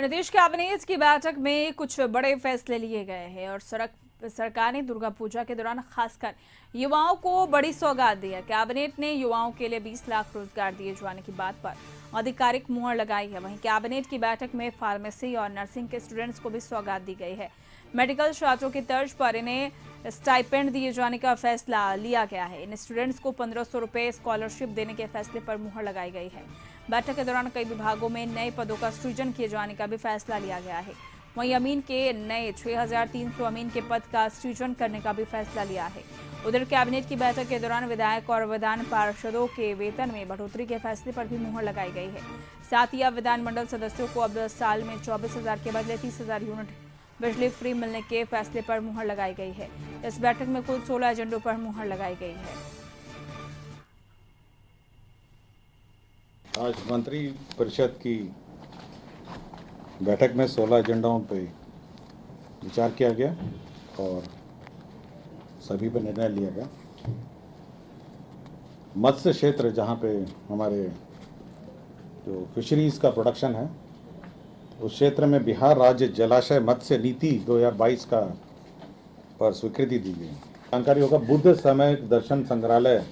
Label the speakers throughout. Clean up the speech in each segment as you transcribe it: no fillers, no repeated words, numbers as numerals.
Speaker 1: और नीतीश कैबिनेट की बैठक में कुछ बड़े फैसले लिए गए हैं और सरकार ने दुर्गा पूजा के दौरान खासकर युवाओं को बड़ी सौगात दी है। कैबिनेट ने युवाओं के लिए 20 लाख रोजगार दिए जाने की बात पर आधिकारिक मुहर लगाई है। वहीं कैबिनेट की बैठक में फार्मेसी और नर्सिंग के स्टूडेंट्स को भी सौगात दी गई है। मेडिकल छात्रों की तर्ज पर इन्हें स्टाइपेंड दिए जाने का फैसला लिया गया है। इन स्टूडेंट्स को 1500 रुपए स्कॉलरशिप देने के फैसले पर मुहर लगाई गई है। बैठक के दौरान कई विभागों में नए पदों का सृजन किए जाने का भी फैसला लिया गया है। वहीं अमीन के नए 6300 अमीन के पद का सृजन करने का भी फैसला लिया है। उधर कैबिनेट की बैठक के दौरान विधायक और विधान पार्षदों के वेतन में बढ़ोतरी के फैसले पर भी मुहर लगाई गई है। साथ ही अब विधानमंडल सदस्यों को अब साल में 24,000 के बदले 30,000 यूनिट बिजली फ्री मिलने के फैसले पर मुहर लगाई गई है। इस बैठक में कुल 16 एजेंडों पर मुहर लगाई गई है।
Speaker 2: आज मंत्री परिषद की बैठक में 16 एजेंडाओं पे विचार किया गया और सभी पर निर्णय लिया गया। मत्स्य क्षेत्र, जहाँ पे हमारे जो फिशरीज का प्रोडक्शन है, उस क्षेत्र में बिहार राज्य जलाशय मत्स्य नीति 2022 का पर स्वीकृति दी गई। जानकारी होगा, बुद्ध समय दर्शन संग्रहालय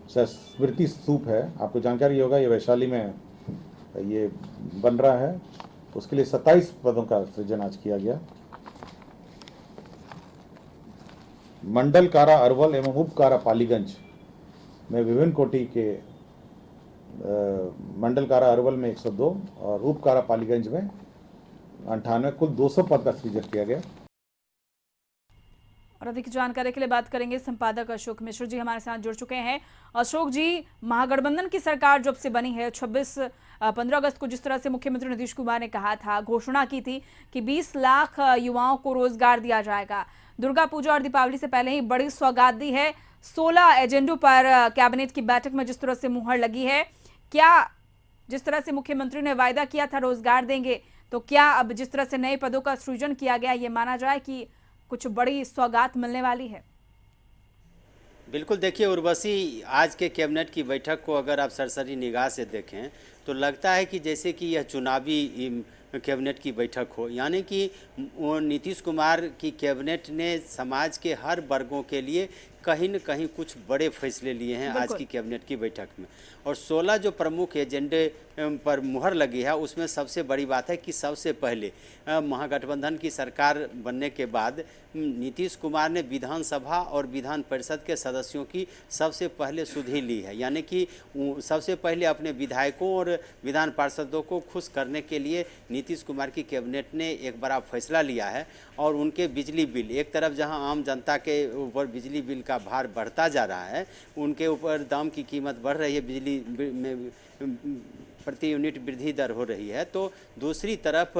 Speaker 2: स्मृति स्तूप है, आपको जानकारी होगा, ये वैशाली में ये बन रहा है। उसके लिए 27 पदों का सृजन आज किया गया। मंडल कारा अरवल एवं उप कारा पालीगंज में विभिन्न कोटि के मंडल कारा अरवल में 102 और उप कारा पालीगंज में 98, कुल 200 पद का सृजन किया गया।
Speaker 1: और अधिक जानकारी के लिए बात करेंगे, संपादक अशोक मिश्र जी हमारे साथ जुड़ चुके हैं। अशोक जी, महागठबंधन की सरकार जब से बनी है 15 अगस्त को जिस तरह से मुख्यमंत्री नीतीश कुमार ने कहा था, घोषणा की थी कि 20 लाख युवाओं को रोजगार दिया जाएगा। दुर्गा पूजा और दीपावली से पहले ही बड़ी सौगात दी है। 16 एजेंडों पर कैबिनेट की बैठक में जिस तरह से मुहर लगी है, क्या जिस तरह से मुख्यमंत्री ने वायदा किया था रोजगार देंगे, तो क्या अब जिस तरह से नए पदों का सृजन किया गया, ये माना जाए कि कुछ बड़ी सौगात मिलने वाली है?
Speaker 3: बिल्कुल, देखिए उर्वशी, आज के कैबिनेट की बैठक को अगर आप सरसरी निगाह से देखें तो लगता है कि जैसे कि यह चुनावी कैबिनेट की बैठक हो। यानी कि नीतीश कुमार की कैबिनेट ने समाज के हर वर्गों के लिए कहीं न कहीं कुछ बड़े फैसले लिए हैं आज की कैबिनेट की बैठक में। और 16 जो प्रमुख एजेंडे पर मुहर लगी है, उसमें सबसे बड़ी बात है कि सबसे पहले महागठबंधन की सरकार बनने के बाद नीतीश कुमार ने विधानसभा और विधान परिषद के सदस्यों की सबसे पहले सुधि ली है। यानी कि सबसे पहले अपने विधायकों और विधान पार्षदों को खुश करने के लिए नीतीश कुमार की कैबिनेट ने एक बड़ा फैसला लिया है। और उनके बिजली बिल, एक तरफ जहां आम जनता के ऊपर बिजली बिल का भार बढ़ता जा रहा है, उनके ऊपर दाम की कीमत बढ़ रही है, बिजली में प्रति यूनिट वृद्धि दर हो रही है, तो दूसरी तरफ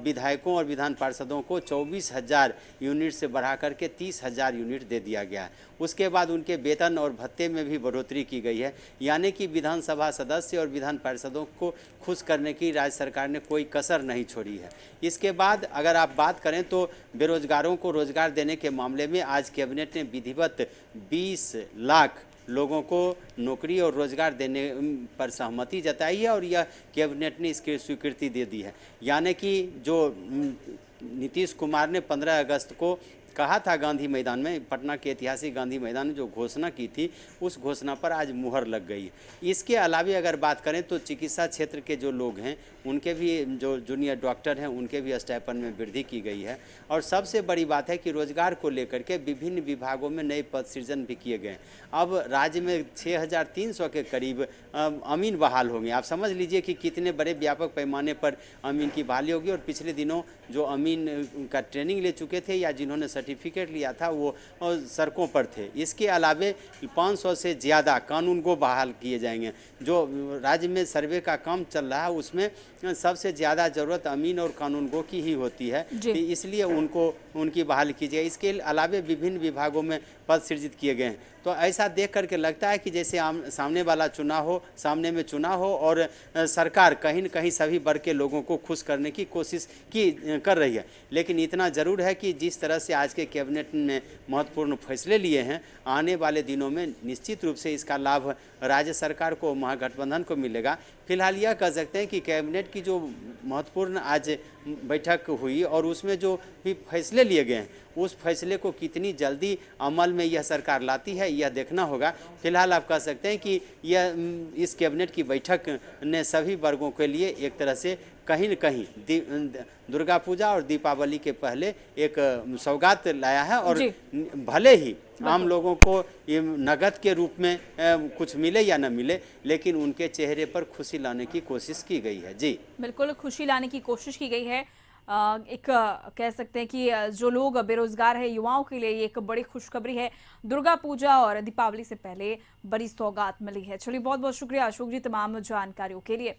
Speaker 3: विधायकों और विधान पार्षदों को 24,000 यूनिट से बढ़ा करके 30,000 यूनिट दे दिया गया है। उसके बाद उनके वेतन और भत्ते में भी बढ़ोतरी की गई है। यानी कि विधानसभा सदस्य और विधान पार्षदों को खुश करने की राज्य सरकार ने कोई कसर नहीं छोड़ी है। इसके बाद अगर आप बात करें तो बेरोजगारों को रोजगार देने के मामले में आज कैबिनेट ने विधिवत 20 लाख लोगों को नौकरी और रोजगार देने पर सहमति जताई है और यह कैबिनेट ने इसकी स्वीकृति दे दी है। यानी कि जो नीतीश कुमार ने 15 अगस्त को कहा था गांधी मैदान में, पटना के ऐतिहासिक गांधी मैदान में जो घोषणा की थी, उस घोषणा पर आज मुहर लग गई है। इसके अलावा अगर बात करें तो चिकित्सा क्षेत्र के जो लोग हैं, उनके भी जो जूनियर डॉक्टर हैं, उनके भी स्टाइपेंड में वृद्धि की गई है। और सबसे बड़ी बात है कि रोजगार को लेकर के विभिन्न विभागों में नए पद सृजन भी किए गए। अब राज्य में 6300 के करीब अमीन बहाल होंगे। आप समझ लीजिए कि कितने बड़े व्यापक पैमाने पर अमीन की बहाली होगी। और पिछले दिनों जो अमीन का ट्रेनिंग ले चुके थे या जिन्होंने सर्टिफिकेट लिया था, वो सड़कों पर थे। इसके अलावे 500 से ज़्यादा कानूनगो बहाल किए जाएंगे। जो राज्य में सर्वे का काम चल रहा है, उसमें सबसे ज़्यादा ज़रूरत अमीन और कानूनगो की ही होती है, इसलिए उनकी बहाली की जाए। इसके अलावे विभिन्न विभागों में पद सृजित किए गए हैं। तो ऐसा देख करके लगता है कि जैसे सामने वाला सामने में चुनाव हो और सरकार कहीं न कहीं सभी वर्ग के लोगों को खुश करने की कोशिश कर रही है। लेकिन इतना ज़रूर है कि जिस तरह से आज के कैबिनेट ने महत्वपूर्ण फैसले लिए हैं, आने वाले दिनों में निश्चित रूप से इसका लाभ राज्य सरकार को, महागठबंधन को मिलेगा। फिलहाल यह कह सकते हैं कि कैबिनेट की जो महत्वपूर्ण आज बैठक हुई और उसमें जो भी फैसले लिए गए हैं, उस फैसले को कितनी जल्दी अमल में यह सरकार लाती है, यह देखना होगा। फिलहाल आप कह सकते हैं कि इस कैबिनेट की बैठक ने सभी वर्गों के लिए एक तरह से कहीं न कहीं दुर्गा पूजा और दीपावली के पहले एक सौगात लाया है और भले ही आम लोगों को ये नगद के रूप में कुछ मिले या न मिले, लेकिन उनके चेहरे पर खुशी लाने की कोशिश की गई है। जी
Speaker 1: बिल्कुल, खुशी लाने की कोशिश की गई है। एक कह सकते हैं कि जो लोग बेरोजगार है, युवाओं के लिए ये एक बड़ी खुशखबरी है। दुर्गा पूजा और दीपावली से पहले बड़ी सौगात मिली है। चलिए, बहुत बहुत शुक्रिया अशोक जी तमाम जानकारियों के लिए।